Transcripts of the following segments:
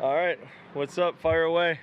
All right, what's up? Fire away.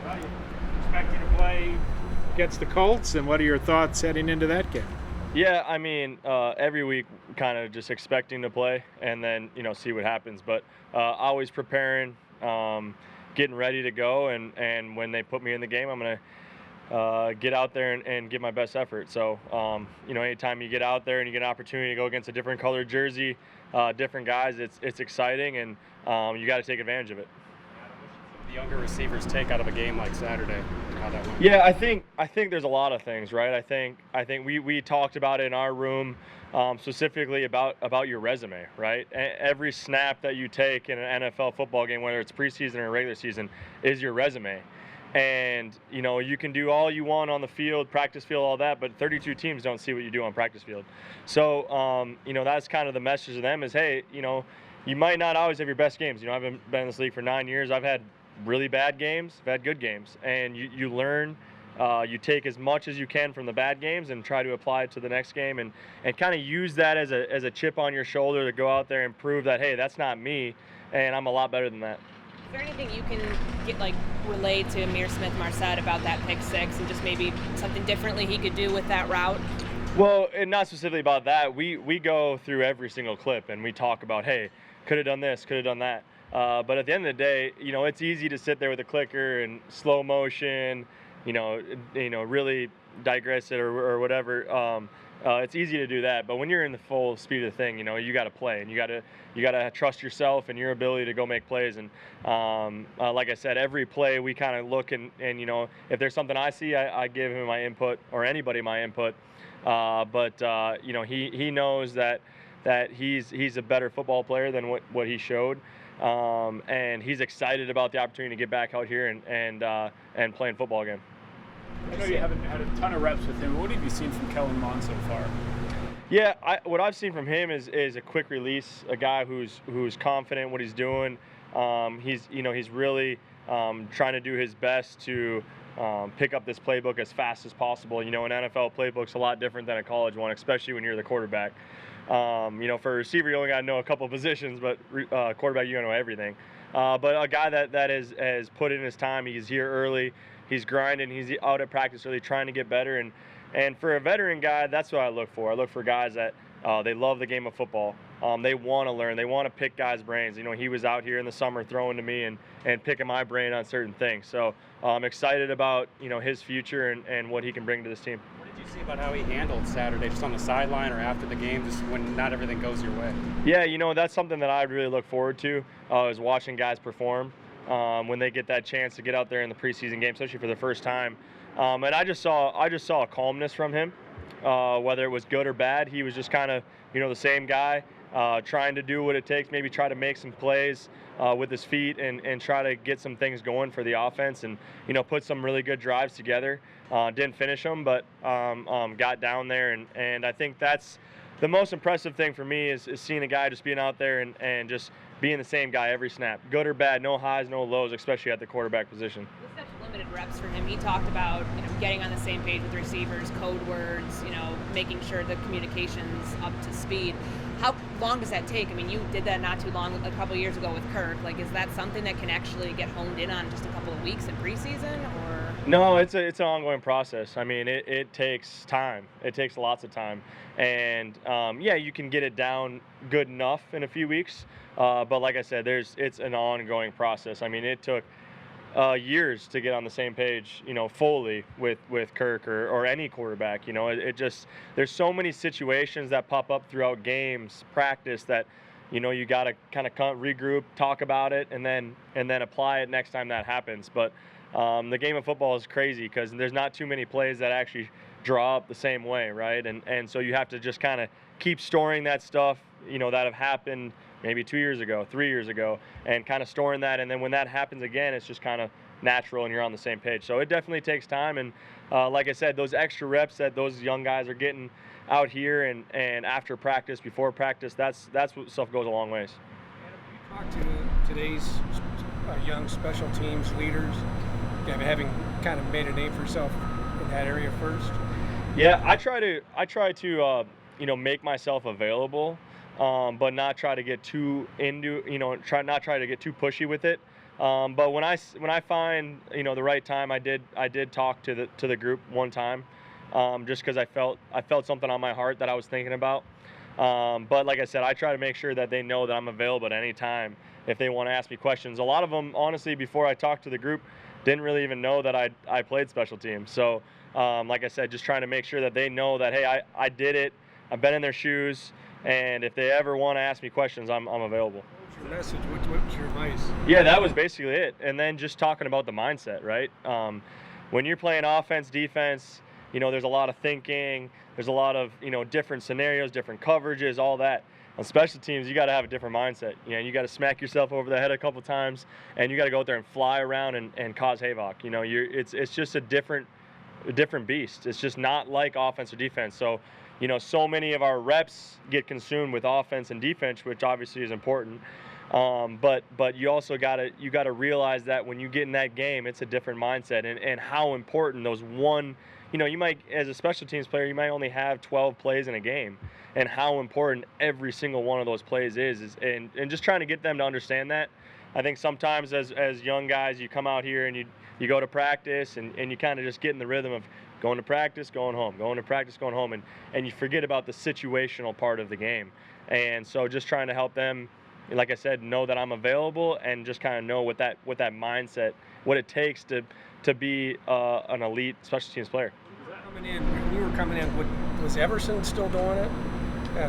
Well, you expect you to play against the Colts, and what are your thoughts heading into that game? Yeah, I mean, every week kind of just expecting to play and then, see what happens. But always preparing, getting ready to go. And when they put me in the game, I'm going to get out there and give my best effort. So, anytime you get out there and you get an opportunity to go against a different colored jersey, different guys, it's exciting, and you got to take advantage of it. The younger receivers take out of a game like Saturday, how that went. Yeah, I think there's a lot of things, right? I think we talked about it in our room, specifically about your resume, right? Every snap that you take in an NFL football game, whether it's preseason or regular season, is your resume. And you can do all you want on the field, practice field, all that, but 32 teams don't see what you do on practice field. So that's kind of the message to them is, hey, you might not always have your best games. I've been in this league for 9 years. I've had really bad games, I've had good games, and you learn. You take as much as you can from the bad games and try to apply it to the next game, and kind of use that as a chip on your shoulder to go out there and prove that, hey, that's not me, and I'm a lot better than that. Is there anything you can relay to Amir Smith-Marset about that pick six and just maybe something differently he could do with that route? Well, and not specifically about that. We go through every single clip and we talk about, hey, could have done this, could have done that. But at the end of the day, it's easy to sit there with a clicker and slow motion, really digress it or whatever. It's easy to do that, but when you're in the full speed of the thing, you got to play, and you got to trust yourself and your ability to go make plays. And like I said, every play we kind of look and if there's something I see, I give him my input, or anybody my input. But he knows that he's a better football player than what he showed. And he's excited about the opportunity to get back out here and playing football again. I know you haven't had a ton of reps with him. What have you seen from Kellen Mond so far? Yeah, what I've seen from him is a quick release, a guy who's confident what he's doing. He's really trying to do his best to pick up this playbook as fast as possible. An NFL playbook's a lot different than a college one, especially when you're the quarterback. For a receiver, you only got to know a couple of positions, but quarterback, you got to know everything. But a guy that has put in his time, he's here early, he's grinding, he's out at practice early, trying to get better. And for a veteran guy, that's what I look for. I look for guys that they love the game of football. They want to learn. They want to pick guys' brains. He was out here in the summer throwing to me and picking my brain on certain things. So I'm excited about his future and what he can bring to this team. What did you see about how he handled Saturday, just on the sideline or after the game, just when not everything goes your way? Yeah, that's something that I really look forward to, is watching guys perform when they get that chance to get out there in the preseason game, especially for the first time. And I just saw a calmness from him, whether it was good or bad. He was just kind of the same guy, trying to do what it takes, maybe try to make some plays with his feet and try to get some things going for the offense, and put some really good drives together. Didn't finish them, but got down there, and I think that's the most impressive thing for me is seeing a guy just being out there and just being the same guy every snap, good or bad, no highs, no lows, especially at the quarterback position. With such limited reps for him, he talked about getting on the same page with receivers, code words, making sure the communication's up to speed. How long does that take? I mean, you did that not too long, a couple of years ago with Kirk. Is that something that can actually get honed in on just a couple of weeks in preseason, or? No, it's an ongoing process. I mean, it takes time. It takes lots of time, and you can get it down good enough in a few weeks. But like I said, it's an ongoing process. I mean, it took years to get on the same page, fully with Kirk or any quarterback. There's so many situations that pop up throughout games, practice, that you got to kind of regroup, talk about it, and then apply it next time that happens. But the game of football is crazy because there's not too many plays that actually draw up the same way, right? And so you have to just kind of keep storing that stuff, that have happened maybe 2 years ago, 3 years ago, and kind of storing that. And then when that happens again, it's just kind of natural and you're on the same page. So it definitely takes time. And like I said, those extra reps that those young guys are getting out here and after practice, before practice, that's what stuff goes a long ways. Adam, you talk to today's young special teams leaders, having kind of made a name for yourself in that area first? Yeah, I try to make myself available, but not try to get too into, not try to get too pushy with it. But when I find the right time, I did talk to the group one time, just because I felt something on my heart that I was thinking about. But like I said, I try to make sure that they know that I'm available at any time if they want to ask me questions. A lot of them, honestly, before I talked to the group, didn't really even know that I played special teams. So like I said, just trying to make sure that they know that, hey, I did it. I've been in their shoes, and if they ever want to ask me questions, I'm available. What's your message? What's your advice? Yeah, that was basically it. And then just talking about the mindset, right? When you're playing offense, defense, there's a lot of thinking. There's a lot of, different scenarios, different coverages, all that. On special teams, you got to have a different mindset. You got to smack yourself over the head a couple times, and you got to go out there and fly around and cause havoc. It's just a different beast. It's just not like offense or defense. So, so many of our reps get consumed with offense and defense, which obviously is important. But you also gotta realize that when you get in that game, it's a different mindset, and how important those you might, as a special teams player, you might only have 12 plays in a game, and how important every single one of those plays is and just trying to get them to understand that. I think sometimes as young guys, you come out here and you go to practice and you kind of just get in the rhythm of going to practice, going home, going to practice, going home, and you forget about the situational part of the game. And so just trying to help them, like I said, know that I'm available, and just kind of know what that mindset, what it takes to be an elite special teams player. When you were coming in, was Everson still doing it?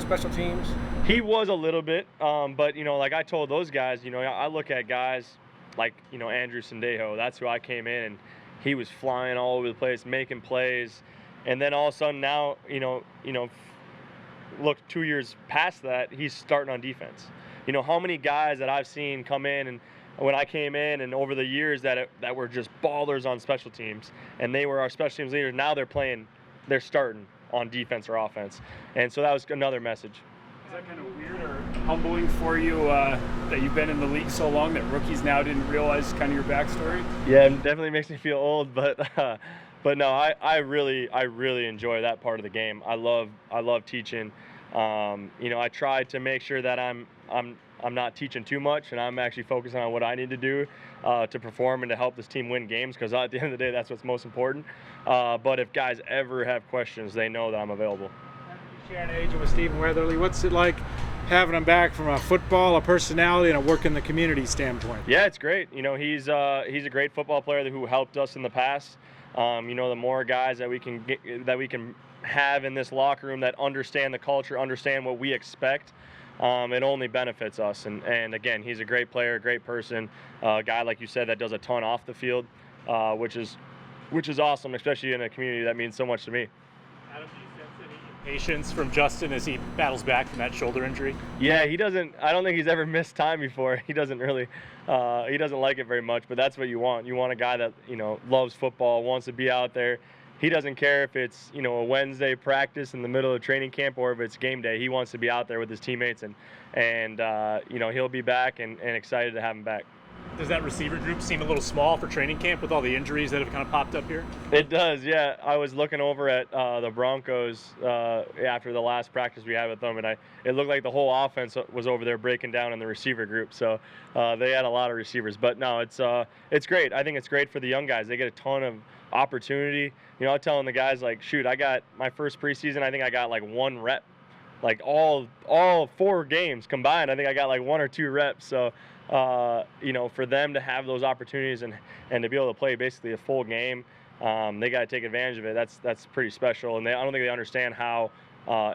Special teams? He was a little bit, but like I told those guys, I look at guys like Andrew Sandejo. That's who I came in, and he was flying all over the place, making plays, and then all of a sudden now, look 2 years past that, he's starting on defense. How many guys that I've seen come in, and when I came in, and over the years that were just ballers on special teams, and they were our special teams leaders. Now they're starting on defense or offense, and so that was another message. Is that kind of weird or humbling for you that you've been in the league so long that rookies now didn't realize kind of your backstory? Yeah, it definitely makes me feel old, but no, I really enjoy that part of the game. I love teaching. I try to make sure that I'm not teaching too much, and I'm actually focusing on what I need to do to perform and to help this team win games, because at the end of the day, that's what's most important. But if guys ever have questions, they know that I'm available. After you share an agent with Stephen Weatherly, what's it like having him back from a football, a personality, and a work in the community standpoint? Yeah, it's great. He's a great football player who helped us in the past. The more guys that we can have in this locker room that understand the culture, understand what we expect, it only benefits us. And again, he's a great player, great person, a guy, like you said, that does a ton off the field, which is awesome, especially in a community that means so much to me. Adam, do you sense any impatience from Justin as he battles back from that shoulder injury? Yeah, he doesn't. I don't think he's ever missed time before. He doesn't really. He doesn't like it very much, but that's what you want. You want a guy that loves football, wants to be out there. He doesn't care if it's a Wednesday practice in the middle of training camp or if it's game day. He wants to be out there with his teammates, and he'll be back and excited to have him back. Does that receiver group seem a little small for training camp with all the injuries that have kind of popped up here? It does, yeah. I was looking over at the Broncos after the last practice we had with them, and it looked like the whole offense was over there breaking down in the receiver group. So they had a lot of receivers. But no, it's great. I think it's great for the young guys. They get a ton of opportunity. I'm telling the guys, like, shoot, I got my first preseason, I think I got like 1 rep. Like all 4 games combined, I think I got like 1 or 2 reps. So for them to have those opportunities and to be able to play basically a full game, they got to take advantage of it. That's pretty special, and I don't think they understand how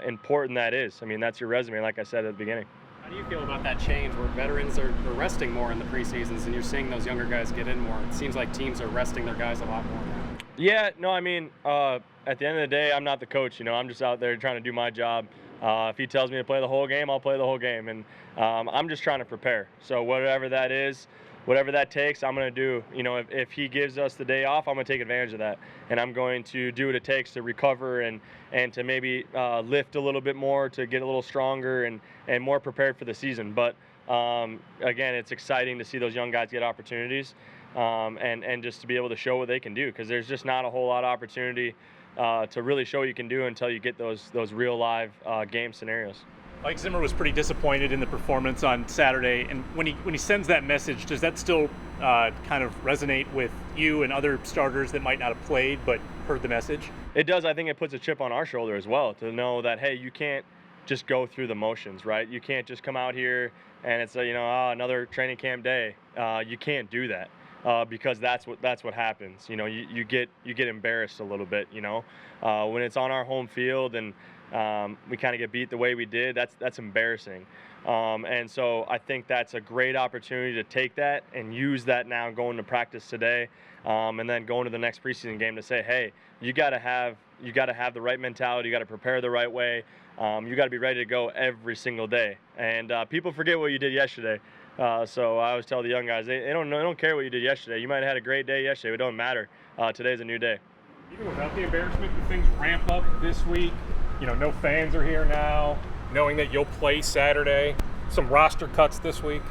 important that is. I mean, that's your resume, like I said at the beginning. How do you feel about that change where veterans are resting more in the preseasons and you're seeing those younger guys get in more? It seems like teams are resting their guys a lot more now. Yeah, no, I mean, at the end of the day, I'm not the coach. I'm just out there trying to do my job. If he tells me to play the whole game, I'll play the whole game. And I'm just trying to prepare. So whatever that is, whatever that takes, I'm going to do. If he gives us the day off, I'm going to take advantage of that. And I'm going to do what it takes to recover and to maybe lift a little bit more, to get a little stronger and more prepared for the season. But again, it's exciting to see those young guys get opportunities and just to be able to show what they can do, because there's just not a whole lot of opportunity to really show what you can do until you get those real live game scenarios. Mike Zimmer was pretty disappointed in the performance on Saturday, and when he sends that message, does that still kind of resonate with you and other starters that might not have played but heard the message? It does. I think it puts a chip on our shoulder as well to know that, hey, you can't just go through the motions, right? You can't just come out here and it's another training camp day. You can't do that because that's what happens. You get embarrassed a little bit. When it's on our home field and we kind of get beat the way we did, that's embarrassing. And so I think that's a great opportunity to take that and use that now going to practice today, and then going to the next preseason game to say, hey, you got to have the right mentality, you got to prepare the right way, you got to be ready to go every single day. And people forget what you did yesterday. So I always tell the young guys, they don't care what you did yesterday. You might have had a great day yesterday, but it don't matter. Today's a new day. Even without the embarrassment, do things ramp up this week? No fans are here now, knowing that you'll play Saturday, some roster cuts this week.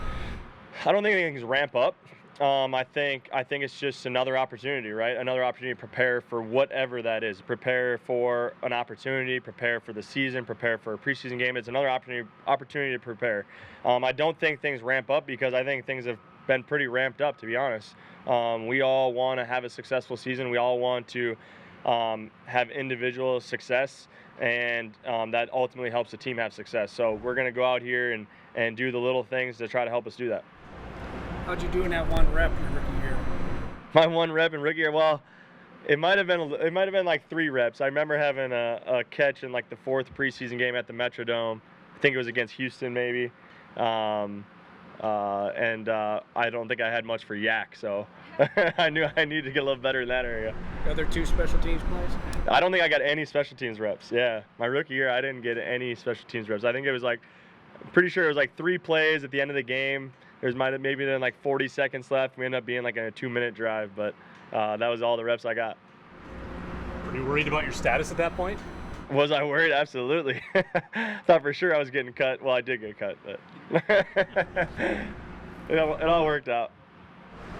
I don't think things ramp up. I think it's just another opportunity, right? Another opportunity to prepare for whatever that is. Prepare for an opportunity, prepare for the season, prepare for a preseason game. It's another opportunity to prepare. I don't think things ramp up because I think things have been pretty ramped up, to be honest. We all want to have a successful season. We all want to have individual success, and that ultimately helps the team have success. So we're going to go out here and do the little things to try to help us do that. How'd you do in that one rep your rookie year? My one rep in rookie year, well, it might have been like 3 reps. I remember having a catch in like the 4th preseason game at the Metrodome. I think it was against Houston maybe. And I don't think I had much for yak, so I knew I needed to get a little better in that area. The other 2 special teams plays? I don't think I got any special teams reps. Yeah, my rookie year I didn't get any special teams reps. I think it was I'm pretty sure it was like 3 plays at the end of the game. There's maybe then like 40 seconds left. We ended up being like a 2-minute drive, but that was all the reps I got. Were you worried about your status at that point? Was I worried? Absolutely. Thought for sure I was getting cut. Well, I did get cut, but it all worked out.